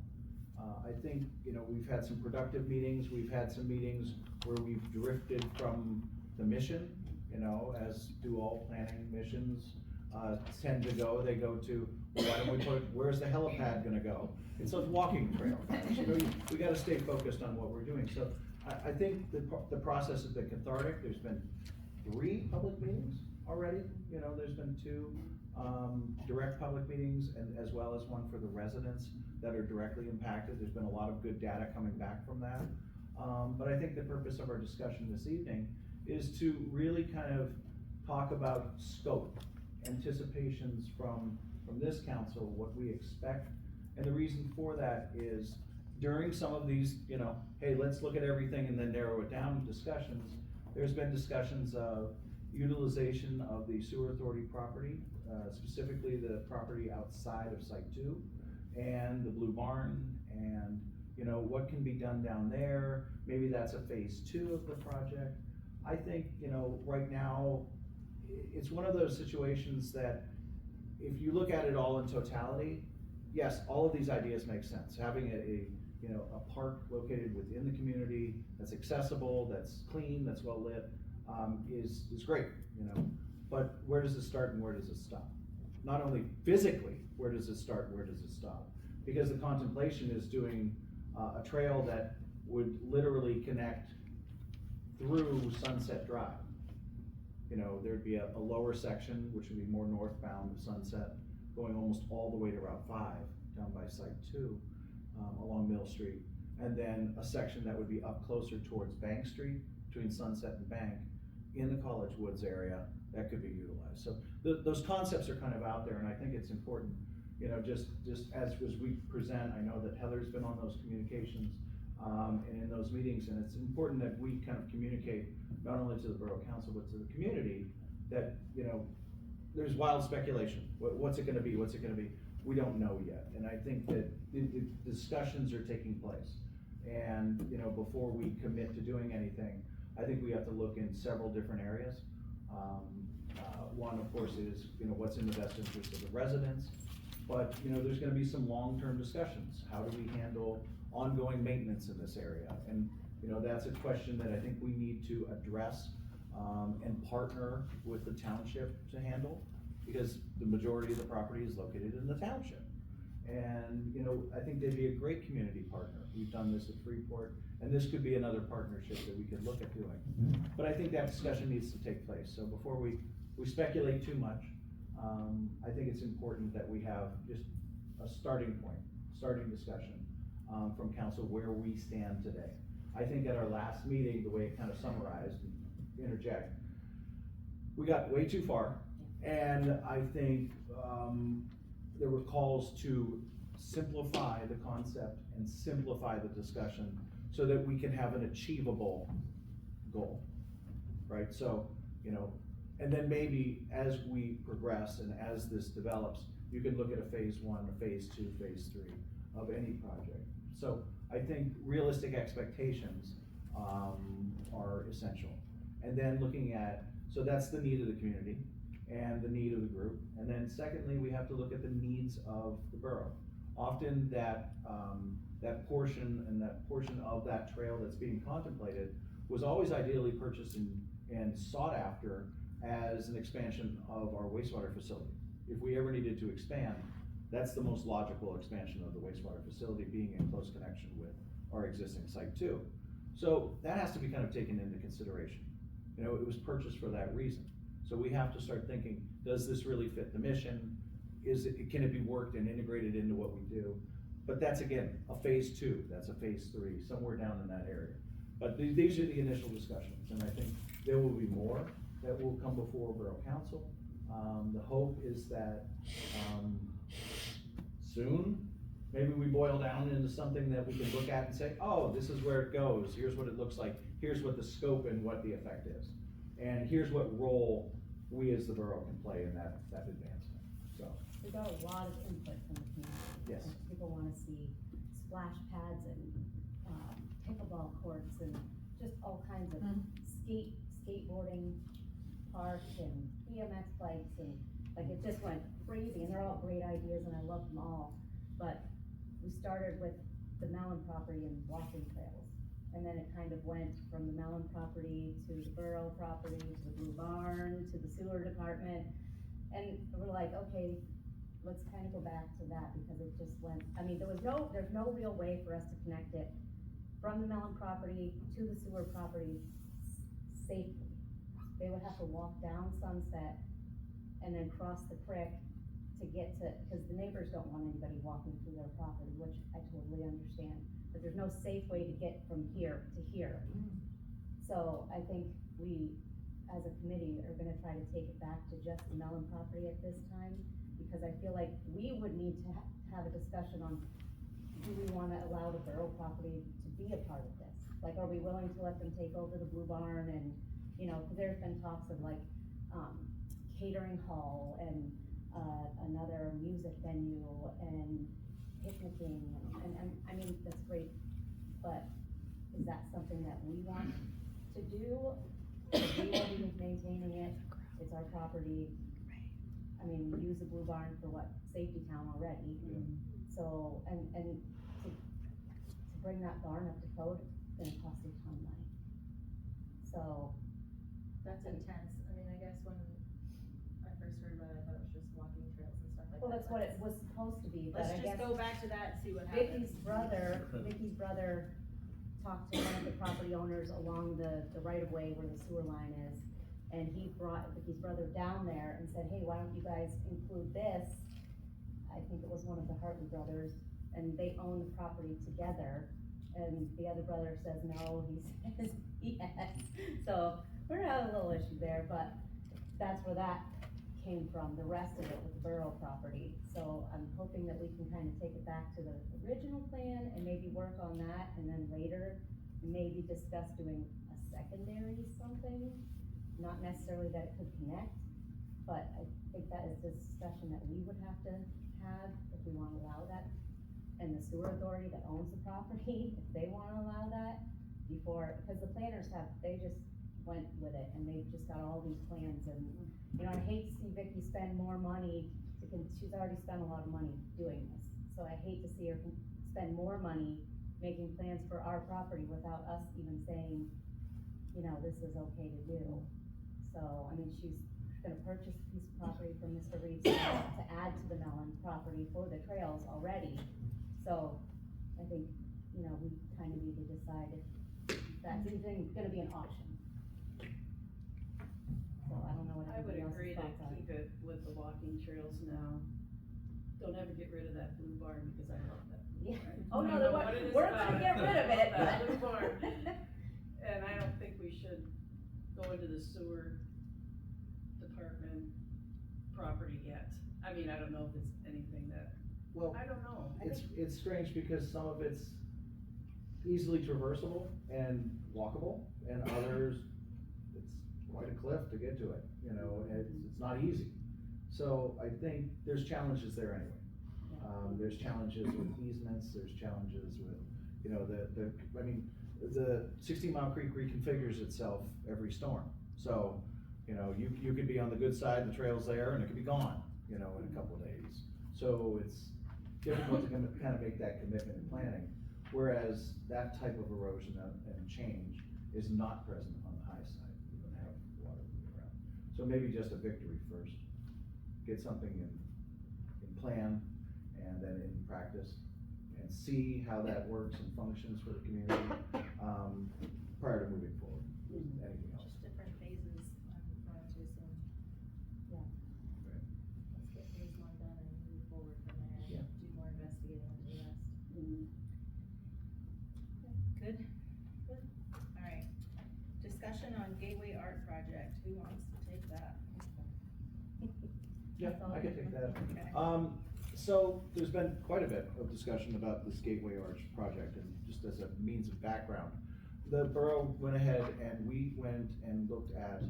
I think, we've had some productive meetings, we've had some meetings where we've drifted from the mission, as do all planning missions tend to go. They go to, well, why don't we where's the helipad gonna go? It's a walking trail. We gotta stay focused on what we're doing. So I think the process has been cathartic. There's been 3 public meetings already. There's been 2 direct public meetings, and as well as one for the residents that are directly impacted. There's been a lot of good data coming back from that. But I think the purpose of our discussion this evening is to really kind of talk about scope, anticipations from this council, what we expect. And the reason for that is during some of these, hey, let's look at everything and then narrow it down discussions, there's been discussions of utilization of the sewer authority property, specifically the property outside of Site 2 and the Blue Barn, and what can be done down there. Maybe that's a phase 2 of the project. I think, right now, it's one of those situations that if you look at it all in totality, yes, all of these ideas make sense. Having a park located within the community that's accessible, that's clean, that's well lit, is great, But where does it start and where does it stop? Not only physically, where does it start, where does it stop? Because the contemplation is doing a trail that would literally connect through Sunset Drive. There'd be a lower section, which would be more northbound of Sunset, going almost all the way to Route 5, down by Site 2, along Mill Street. And then a section that would be up closer towards Bank Street, between Sunset and Bank, in the College Woods area, that could be utilized. So those concepts are kind of out there, and I think it's important, just as we present, I know that Heather's been on those communications, and in those meetings, and it's important that we kind of communicate not only to the Borough Council, but to the community, that, there's wild speculation. What's it gonna be? What's it gonna be? We don't know yet. And I think that the discussions are taking place. And, before we commit to doing anything, I think we have to look in several different areas. One, of course, is, what's in the best interest of the residents. But, there's gonna be some long-term discussions. How do we handle ongoing maintenance in this area? And, that's a question that I think we need to address and partner with the township to handle, because the majority of the property is located in the township. And, I think they'd be a great community partner. We've done this at Freeport, and this could be another partnership that we could look at doing. But I think that discussion needs to take place. So before we speculate too much, I think it's important that we have just a starting point, starting discussion from council where we stand today. I think at our last meeting, the way it kind of summarized, and interject, we got way too far, and I think there were calls to simplify the concept and simplify the discussion so that we can have an achievable goal, right? So, and then maybe as we progress and as this develops, you can look at a phase 1, a phase 2, phase 3 of any project. So I think realistic expectations are essential. And then looking at, so that's the need of the community and the need of the group. And then secondly, we have to look at the needs of the borough. Often that portion of that trail that's being contemplated was always ideally purchased and sought after as an expansion of our wastewater facility. If we ever needed to expand, that's the most logical expansion of the wastewater facility, being in close connection with our existing Site 2. So that has to be kind of taken into consideration. It was purchased for that reason. So we have to start thinking, does this really fit the mission? Can it be worked and integrated into what we do? But that's, again, a phase 2, that's a phase 3, somewhere down in that area. But these are the initial discussions, and I think there will be more that will come before Borough Council. The hope is that soon, maybe we boil down into something that we can look at and say, oh, this is where it goes, here's what it looks like, here's what the scope and what the effect is. And here's what role we as the borough can play in that advancement, so. We got a lot of input from the community. Yes. People wanna see splash pads and, pickleball courts and just all kinds of skateboarding parks and BMX bikes and Like, it just went crazy, and they're all great ideas, and I love them all. But we started with the Mellon property and walking trails. And then it kind of went from the Mellon property to the Borough property, to the Blue Barn, to the sewer department. And we're like, okay, let's kind of go back to that, because it just went, I mean, there's no real way for us to connect it from the Mellon property to the sewer property safely. They would have to walk down Sunset and then cross the creek to get to, because the neighbors don't want anybody walking through their property, which I totally understand. But there's no safe way to get from here to here. So I think we, as a committee, are gonna try to take it back to just the Mellon property at this time, because I feel like we would need to have a discussion on, do we wanna allow the Borough property to be a part of this? Like, are we willing to let them take over the Blue Barn and, you know, cause there's been talks of like, catering hall and, another music venue and picnicking, and I mean, that's great, but is that something that we want to do? We will be maintaining it, it's our property. I mean, we use the Blue Barn for what, Safety Town already. So, and to bring that barn up to code, it's gonna cost a ton of money. So. That's intense. I mean, I guess when I first heard about it, I thought it was just walking trails and stuff like that. Well, that's what it was supposed to be, but Let's I just guess go back to that and see what happens. Vicky's brother talked to one of the property owners along the right of way where the sewer line is. And he brought Vicky's brother down there and said, hey, why don't you guys include this? I think it was one of the Hartley brothers, and they own the property together. And the other brother says no, he says yes. So we're gonna have a little issue there, but that's where that came from, the rest of it with the Borough property. So I'm hoping that we can kind of take it back to the original plan and maybe work on that, and then later maybe discuss doing a secondary something. Not necessarily that it could connect, but I think that is a discussion that we would have to have if we wanna allow that. And the sewer authority that owns the property, if they wanna allow that before, because the planners they just went with it, and they've just got all these plans, and, you know, I hate to see Vicky spend more money she's already spent a lot of money doing this. So I hate to see her spend more money making plans for our property without us even saying, you know, this is okay to do. So, I mean, she's gonna purchase a piece of property from Mr. Reed's to add to the Mellon property for the trails already. So, I think, you know, we kind of need to decide if that's even gonna be an option. So, I don't know what I would everybody agree else's to thoughts are. keep it with the walking trails now. Don't ever get rid of that Blue Barn, because I love that. Yeah. Barn. Oh, I no, don't there know wa- what it is we're about gonna get rid of I it, love that but- Blue Barn. And I don't think we should go into the sewer department property yet. I mean, I don't know if it's anything that, Well, I don't know. it's strange because some of it's easily traversable and walkable, and others, it's quite a cliff to get to it, you know, and it's not easy. So I think there's challenges there anyway. There's challenges with easements, there's challenges with, you know, the 16 Mile Creek reconfigures itself every storm. So, you know, you could be on the good side, the trail's there, and it could be gone, you know, in a couple of days. So it's difficult to kind of make that commitment in planning, whereas that type of erosion and change is not present on the high side. You don't have water moving around. So maybe just a victory first, get something in plan, and then in practice, and see how that works and functions for the community, prior to moving forward with anything else. Just different phases, I'm going to assume. Yeah. Right. Let's get phase one done and move forward from there, Yeah. do more investigating into the rest. Good, good, alright. Discussion on Gateway Art Project, who wants to take that? Yeah, I can take that. Okay. So there's been quite a bit of discussion about this Gateway Arch project, and just as a means of background, the borough went ahead and we went and looked at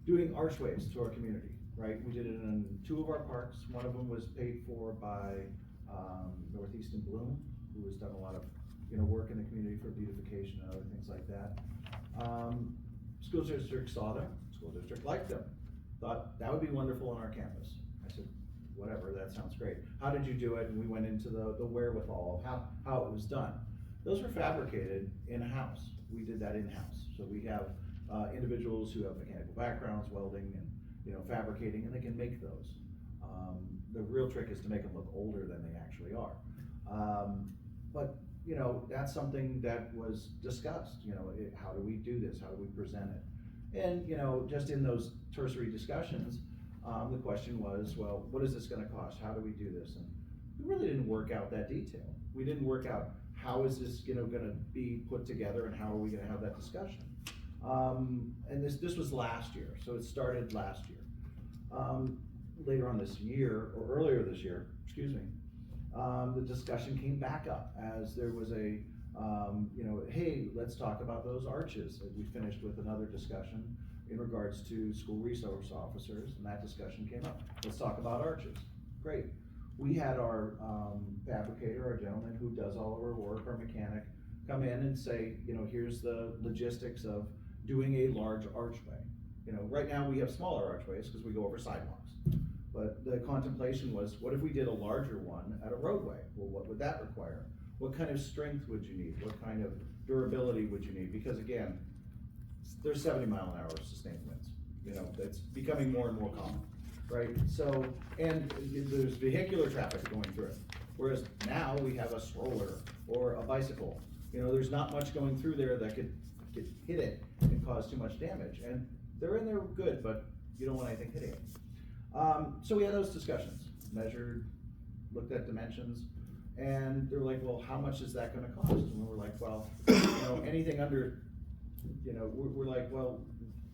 doing archways to our community, right? We did it in 2 of our parks. One of them was paid for by Northeast in Bloom, who has done a lot of, you know, work in the community for beautification and other things like that. School district saw them, school district liked them, thought that would be wonderful on our campus. I said, whatever, that sounds great. How did you do it? And we went into the wherewithal of how it was done. Those were fabricated in-house. We did that in-house. So we have individuals who have mechanical backgrounds, welding and, fabricating, and they can make those. The real trick is to make them look older than they actually are. But, that's something that was discussed, how do we do this? How do we present it? And, just in those tertiary discussions, the question was, well, what is this gonna cost? How do we do this? And we really didn't work out that detail. We didn't work out how is this, gonna be put together and how are we gonna have that discussion? And this was last year, so it started last year. Later on this year, or earlier this year, excuse me, the discussion came back up as there was a, hey, let's talk about those arches. And we finished with another discussion in regards to school resource officers, and that discussion came up. Let's talk about arches. Great. We had our fabricator, our gentleman who does all of our work, our mechanic, come in and say, here's the logistics of doing a large archway. Right now we have smaller archways because we go over sidewalks. But the contemplation was, what if we did a larger one at a roadway? Well, what would that require? What kind of strength would you need? What kind of durability would you need? Because again, there's 70-mile-an-hour sustained winds. That's becoming more and more common, right? So, and there's vehicular traffic going through it. Whereas now we have a stroller or a bicycle. There's not much going through there that could hit it and cause too much damage. And they're in there good, but you don't want anything hitting it. So we had those discussions, measured, looked at dimensions, and they're like, well, how much is that gonna cost? And we're like, well, anything under, we're like, well,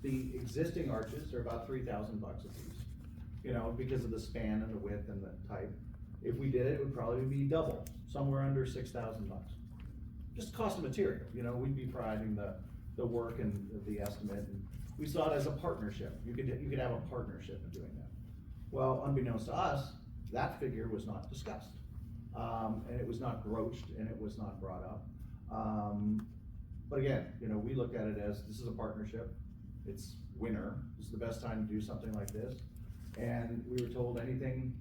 the existing arches are about $3,000 a piece, because of the span and the width and the type. If we did it, it would probably be double, somewhere under $6,000. Just cost of material, we'd be providing the work and the estimate. And we saw it as a partnership. You could have a partnership in doing that. Well, unbeknownst to us, that figure was not discussed. And it was not broached and it was not brought up. But again, we looked at it as this is a partnership. It's winter. This is the best time to do something like this. And we were told anything,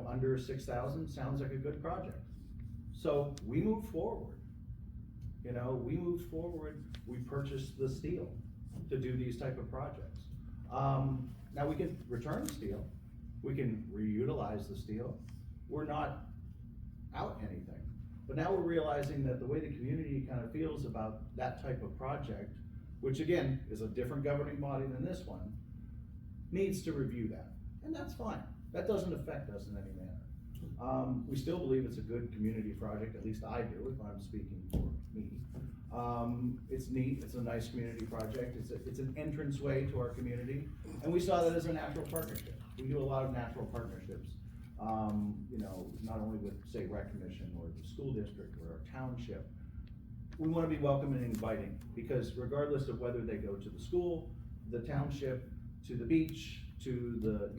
under 6,000 sounds like a good project. So we moved forward. We purchased the steel to do these type of projects. Now we can return the steel. We can reutilize the steel. We're not out anything. But now we're realizing that the way the community kind of feels about that type of project, which again is a different governing body than this one, needs to review that. And that's fine. That doesn't affect us in any manner. We still believe it's a good community project, at least I do, if I'm speaking for me. It's neat, it's a nice community project, it's an entranceway to our community, and we saw that as a natural partnership. We do a lot of natural partnerships, not only with, say, Rec Commission or the school district or our township. We want to be welcoming and inviting, because regardless of whether they go to the school, the township, to the beach, to the,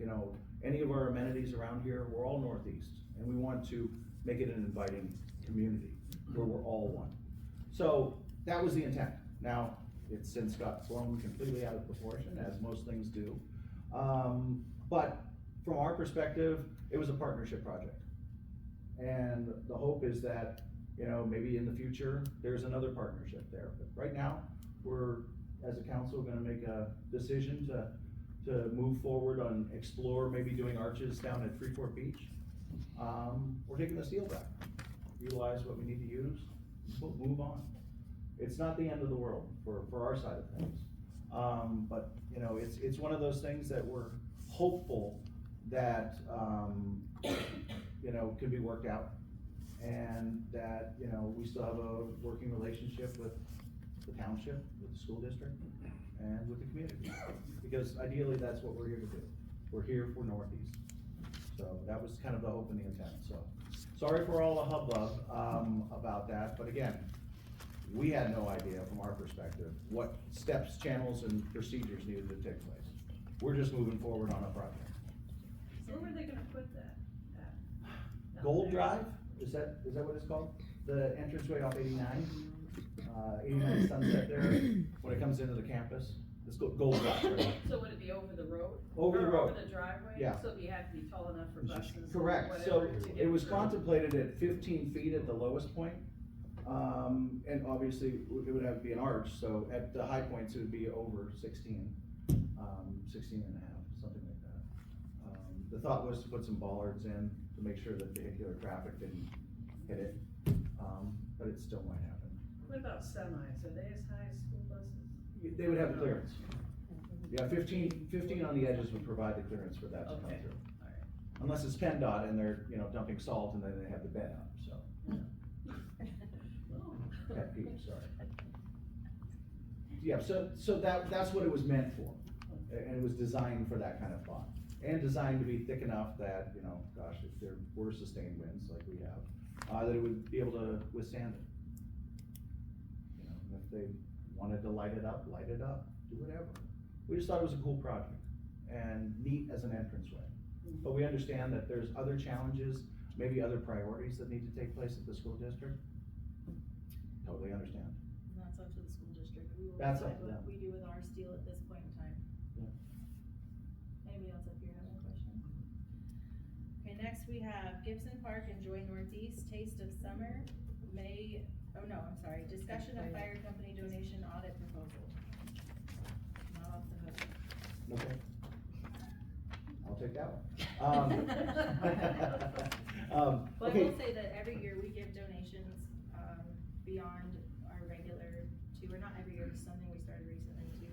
any of our amenities around here, we're all Northeast, and we want to make it an inviting community where we're all one. So that was the intent. Now, it's since got blown completely out of proportion, as most things do. But from our perspective, it was a partnership project. And the hope is that, maybe in the future, there's another partnership there. But right now, we're, as a council, gonna make a decision to move forward on explore maybe doing arches down at Freeport Beach. We're taking the steel back, utilize what we need to use, we'll move on. It's not the end of the world for our side of things. But it's one of those things that we're hopeful that can be worked out, and that we still have a working relationship with the township, with the school district, and with the community. Because ideally, that's what we're here to do. We're here for Northeast. So that was kind of the hope and the intent. So sorry for all the hubbub about that, but again, we had no idea from our perspective what steps, channels, and procedures needed to take place. We're just moving forward on a project. So where are they gonna put that at? Gold Drive, is that what it's called? The entranceway off 89, 89 Sunset there, when it comes into the campus. this gold dot, right? So would it be over the road? Over the Or road. Over the driveway? Yeah. So you have to be tall enough for buses and Correct, so whatever to get it was through. contemplated at 15 feet at the lowest point. And obviously, it would have to be an arch, so at the high points, it would be over 16, 16 and a half, something like that. The thought was to put some bollards in to make sure that vehicular traffic didn't hit it, but it still might happen. What about semis? Are they as high as school buses? They would have the clearance. Yeah, 15 on the edges would provide the clearance for that to come Okay. through. Alright. Unless it's PennDOT and they're, dumping salt and then they have the bed up, so. Pet peeve, sorry. Yeah, so that's what it was meant for, and it was designed for that kind of thought. And designed to be thick enough that, gosh, if there were sustained winds like we have, that it would be able to withstand it. And if they wanted to light it up, do whatever. We just thought it was a cool project and neat as an entranceway. But we understand that there's other challenges, maybe other priorities that need to take place at the school district. Totally understand. And that's up to the school district. We will That's decide up to what them. we do with our steel at this point in time. Yeah. Anybody else up here have a question? Okay, next we have Gibson Park and Joy Northeast, Taste of Summer, discussion of fire company donation audit proposal. Not off the hook. Okay. I'll take that one. But I Okay. will say that every year we give donations, beyond our regular or not every year, it's something we started recently to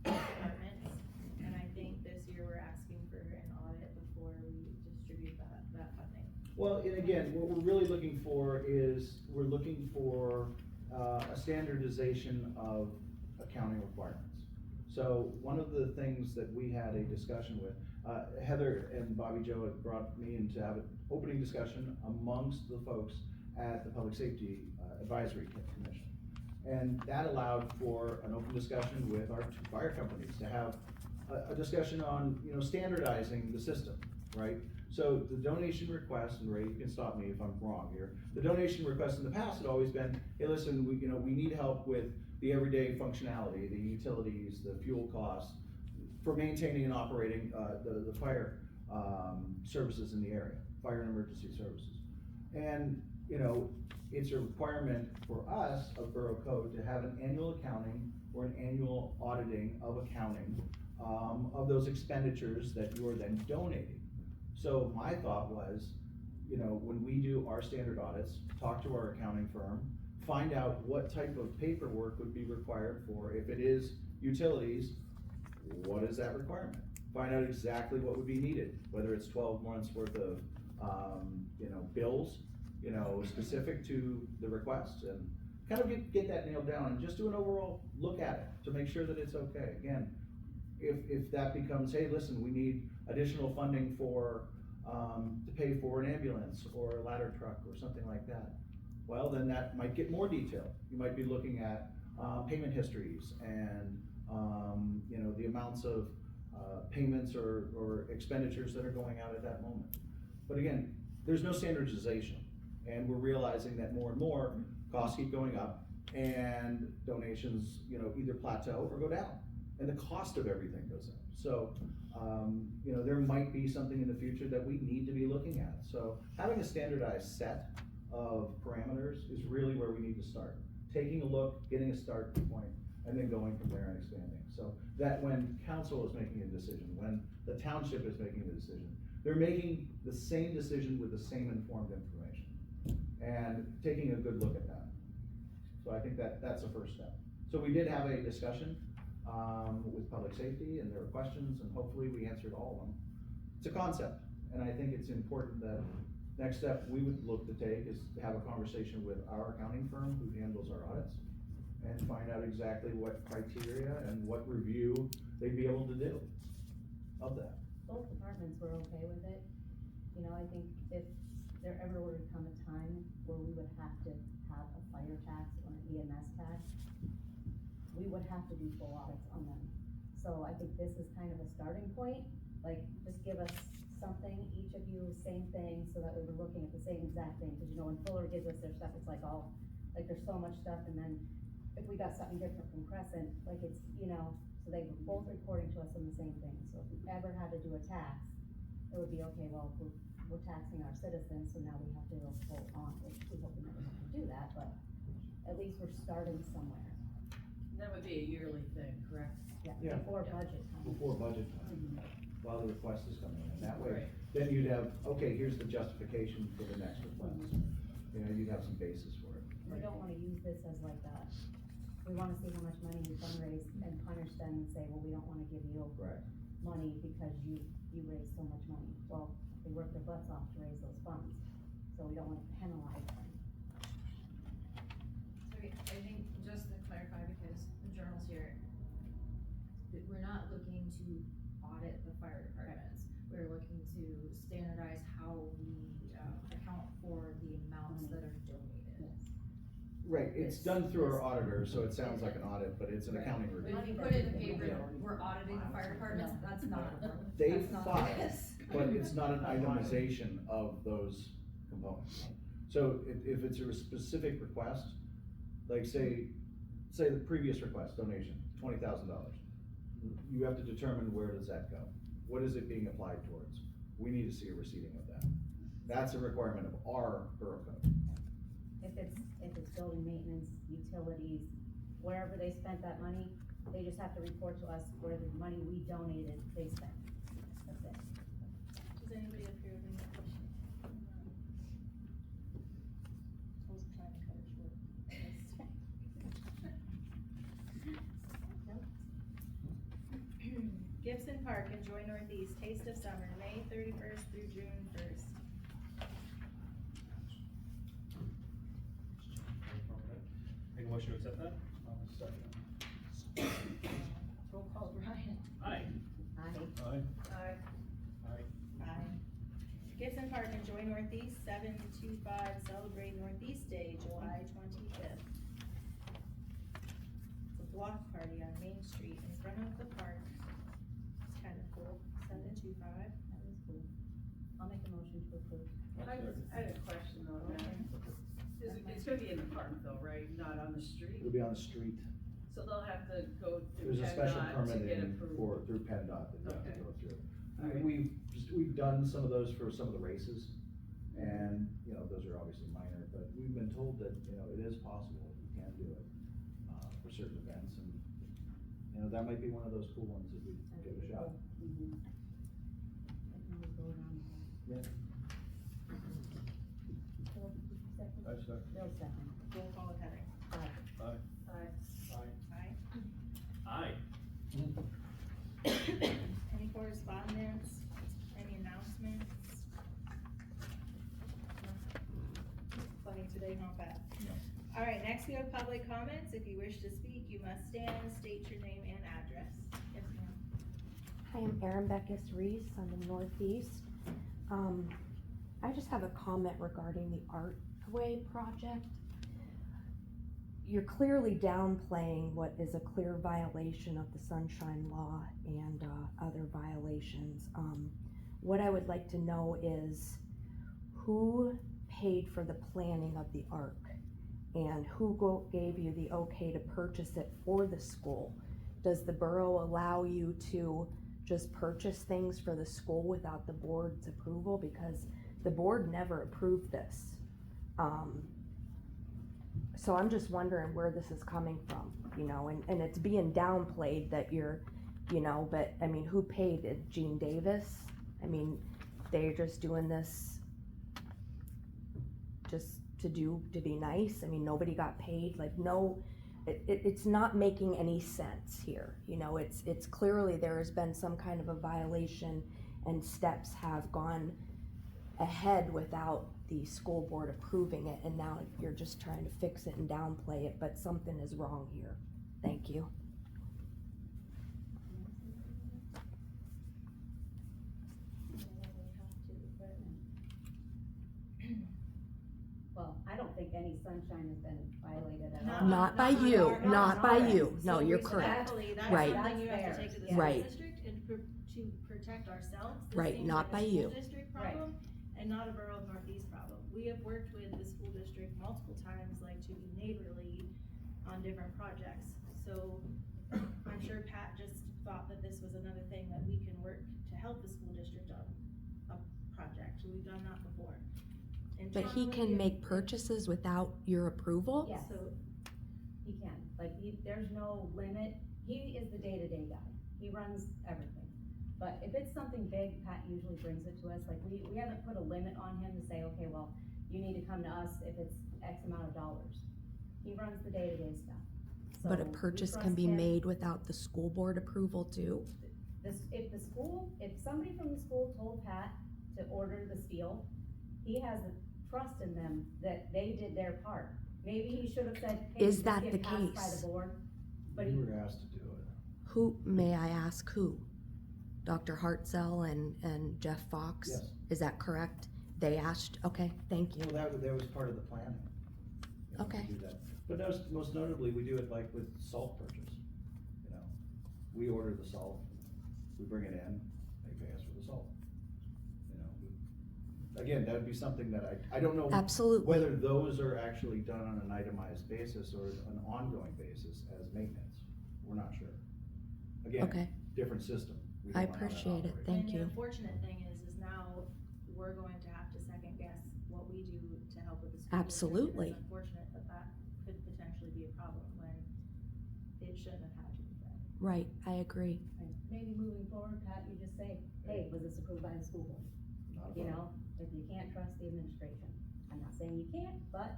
departments. And I think this year we're asking for an audit before we distribute that funding. Well, and again, what we're really looking for is, we're looking for a standardization of accounting requirements. So one of the things that we had a discussion with, Heather and Bobby Joe had brought me in to have an opening discussion amongst the folks at the Public Safety Advisory Commission. And that allowed for an open discussion with our two fire companies to have a discussion on, standardizing the system, right? So the donation request, and Ray, you can stop me if I'm wrong here, the donation request in the past had always been, hey, listen, we need help with the everyday functionality, the utilities, the fuel costs, for maintaining and operating the fire services in the area, fire and emergency services. And, it's a requirement for us of Borough Code to have an annual accounting or an annual auditing of accounting of those expenditures that you are then donating. So my thought was, when we do our standard audits, talk to our accounting firm, find out what type of paperwork would be required for, if it is utilities, what is that requirement? Find out exactly what would be needed, whether it's 12 months worth of, bills, specific to the request, and kind of get that nailed down and just do an overall look at it to make sure that it's okay. Again, if that becomes, hey, listen, we need additional funding for, to pay for an ambulance or a ladder truck or something like that, well, then that might get more detailed. You might be looking at, payment histories and, the amounts of, payments or expenditures that are going out at that moment. But again, there's no standardization, and we're realizing that more and more costs keep going up and donations, either plateau or go down, and the cost of everything goes up. So, there might be something in the future that we need to be looking at. So having a standardized set of parameters is really where we need to start. Taking a look, getting a start point, and then going from there and expanding. So that when council is making a decision, when the township is making a decision, they're making the same decision with the same informed information and taking a good look at that. So I think that's the first step. So we did have a discussion with public safety, and there were questions, and hopefully we answered all of them. It's a concept, and I think it's important that next step we would look to take is to have a conversation with our accounting firm who handles our audits and find out exactly what criteria and what review they'd be able to do of that. Both departments were okay with it. I think if there ever were to come a time where we would have to have a fire tax or an EMS tax, we would have to do full audits on them. So I think this is kind of a starting point, like, just give us something, each of you, same thing, so that we were looking at the same exact thing, because when Fuller gives us their stuff, it's like there's so much stuff, and then if we got something different from Crescent, like it's, So they were both reporting to us on the same thing, so if we ever had to do a tax, it would be, okay, well, we're taxing our citizens, so now we have to go full on, which we hope we never have to do that, but at least we're starting somewhere. That would be a yearly thing, correct? Yeah. Before budget time. Before budget time, while the request is coming in, and that way, Right. then you'd have, okay, here's the justification for the next request. You know, you'd have some basis for it. We don't wanna use this as like we wanna see how much money we fundraise and punish them and say, well, we don't wanna give you Right. money because you raised so much money. Well, they worked their butts off to raise those funds, so we don't wanna penalize them. So I think, just to clarify, because the journal's here, that we're not looking to audit the fire departments. We're looking to standardize how we, account for the amounts that are donated. Right, it's done through our auditor, so it sounds like an audit, but it's an accounting But review. if you put it in paper, we're auditing the fire departments, that's not, They that's not file, this. but it's not an itemization of those components. So if it's a specific request, like say the previous request, donation, $20,000. You have to determine where does that go? What is it being applied towards? We need to see a receipting of that. That's a requirement of our borough code. If it's building maintenance, utilities, wherever they spent that money, they just have to report to us where the money we donated, they spent. That's it. Does anybody up here have any questions? I was trying to cut it short. Gibson Park, Enjoy Northeast, Taste of Summer, May 31st through June 1st. Make a motion to accept that? Roll call, Brian. Aye. Aye. Aye. Aye. Gibson Park, Enjoy Northeast, 7-2-5, Celebrate Northeast Day, July 25th. It's a block party on Main Street in front of the park. It's kind of cool, 7-2-5. That is cool. I'll make a motion to approve. I had a question on that. It's gonna be in the park though, right? Not on the street? It'll be on the street. So they'll have to go through There's a special PennDOT to permit get in approved? through PennDOT that you have to Okay. go through. Alright. We've done some of those for some of the races, and, you know, those are obviously minor, but we've been told that, you know, it is possible, you can do it, for certain events, and, you know, that might be one of those cool ones that we give a shot. Mm-hmm. I can always go around. Yeah. Bill, did you second? I second. Bill second. Roll call with Heather. Aye. Aye. Aye. Aye. Any correspondence, any announcements? Plenty today, not bad. No. All right, next we have public comments. If you wish to speak, you must stand, state your name and address. Yes, ma'am. Hi, I'm Erin Beckus Reese, I'm in Northeast. I just have a comment regarding the Artway project. You're clearly downplaying what is a clear violation of the Sunshine Law and other violations. What I would like to know is who paid for the planning of the arc? And who gave you the okay to purchase it for the school? Does the borough allow you to just purchase things for the school without the board's approval? Because the board never approved this. So I'm just wondering where this is coming from, you know, and it's being downplayed that you're, you know, but I mean, who paid it? Gene Davis? I mean, they're just doing this just to be nice. I mean, nobody got paid, like, no, it's not making any sense here. You know, it's clearly there has been some kind of a violation and steps have gone ahead without the school board approving it, and now you're just trying to fix it and downplay it, but something is wrong here. Thank you. Well, I don't think any sunshine has been violated at all. Not by on you, our- not by you. No, So you're correct. respectfully, that's Right. something you have That's to take to the fair. school Right. district and to protect ourselves. This Right, seems not like by a school you. district Right. problem and not a Borough of Northeast problem. We have worked with the school district multiple times, like to be neighborly on different projects. So I'm sure Pat just thought that this was another thing that we can work to help the school district on a project, we've done that before. But he can make purchases without your approval? Yes, So, he can, like, there's no limit, he is the day-to-day guy, he runs everything. But if it's something big, Pat usually brings it to us, like, we haven't put a limit on him to say, okay, well, you need to come to us if it's X amount of dollars. He runs the day-to-day stuff. So But a we purchase can trust be him. made without the school board approval too? If somebody from the school told Pat to order the steel, he has a trust in them that they did their part. Maybe he should have said, hey, Is this that get the passed by case? the board, but We he, were asked to do it. Who, may I ask who? Dr. Hartzell and Jeff Fox? Yes. Is that correct? They asked, okay, thank you. Well, that was part of the planning. You know, to Okay. do that. But most notably, we do it like with salt purchase, you know. We order the salt, we bring it in, they pay us for the salt. You know, again, that would be something that I don't know. Absolutely. Whether those are actually done on an itemized basis or an ongoing basis as maintenance, we're not sure. Again, Okay. different system. We I don't know how that appreciate it. operates. Thank and you. the unfortunate thing is now we're going to have to second guess what we do to help with the school district. Absolutely. It's unfortunate that that could potentially be a problem when it shouldn't have had to be done. Right, I agree. maybe moving forward, Pat, you just say, hey, was this approved by the school board? Not a You problem. know, if you can't trust the administration. I'm not saying you can't, but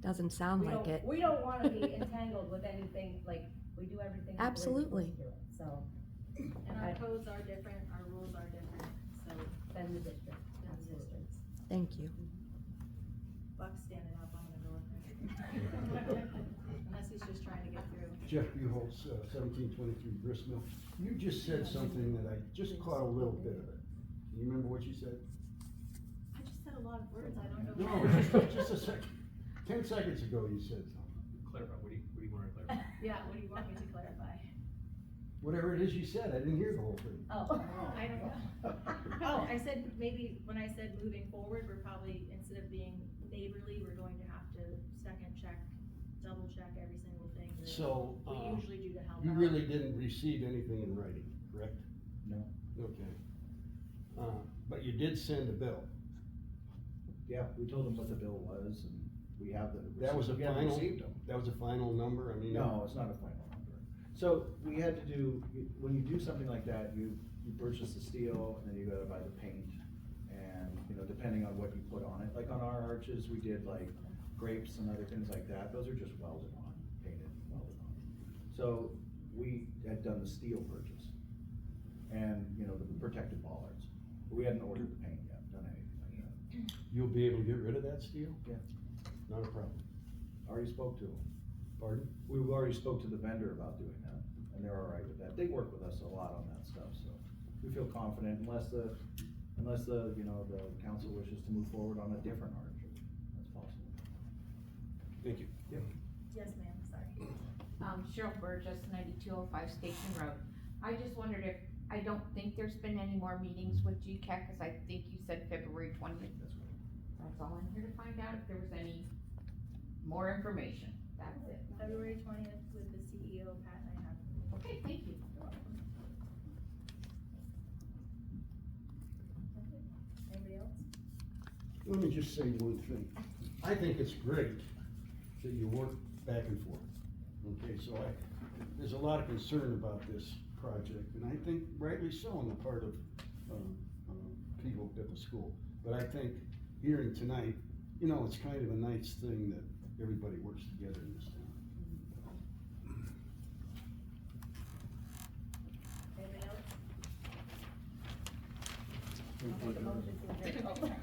Doesn't sound we like don't, it. we don't wanna be entangled with anything, like, we do everything. the way we're Absolutely. supposed to do it, So, And our codes are different, our rules are different, so then the district, the absolutely. districts. Thank you. Buck's standing up, I'm gonna go with him. Unless he's just trying to get through. Jeff Buholtz, 1723 Gristmill. You just said something that I just caught a little bit of it. Can you remember what you said? I just said a lot of words, I don't know. No, just a second. 10 seconds ago you said something. Clarify, what do you want to clarify? Yeah, what do you want me to clarify? Whatever it is you said, I didn't hear the whole thing. Oh. I don't know. Oh, I said, maybe when I said moving forward, we're probably, instead of being neighborly, we're going to have to second check, double check every single thing that So, we usually do to help you out. really didn't receive anything in writing, correct? No. Okay. But you did send a bill. Yeah, we told them what the bill was and we have the. That was a we have final, received them. that was a final number, I mean. No, it's not a final number. So we had to do, when you do something like that, you purchase the steel and then you gotta buy the paint. And, you know, depending on what you put on it, like on our arches, we did like grapes and other things like that. Those are just welded on, painted, welded on. So we had done the steel purchase and, you know, the protective bollards. But we hadn't ordered the paint yet, done anything like that. You'll be able to get rid of that steel? Yeah. Not a problem. Already spoke to them. Pardon? We've already spoke to the vendor about doing that, and they're all right with that. They work with us a lot on that stuff, so we feel confident unless the, you know, the council wishes to move forward on a different arch. That's possible. Thank you. Yep. Yes, ma'am, sorry. Cheryl Burgess, 9205 Station Road. I just wondered if, I don't think there's been any more meetings with GCAC, cause I think you said February 20th. That's right. That's all I'm here to find out, if there was any more information. That's it. February 20th with the CEO, Pat and I have. Okay, thank you. Anybody else? Let me just say one thing. I think it's great that you work back and forth. Okay, so there's a lot of concern about this project, and I think rightly so on the part of people at the school. But I think hearing tonight, you know, it's kind of a nice thing that everybody works together in this town. Anybody else? I'll make a motion to adjourn.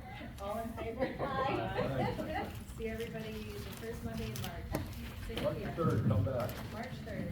All in favor? Aye. See everybody the first Monday in March. 6 March p.m. 3rd, come back. March 3rd.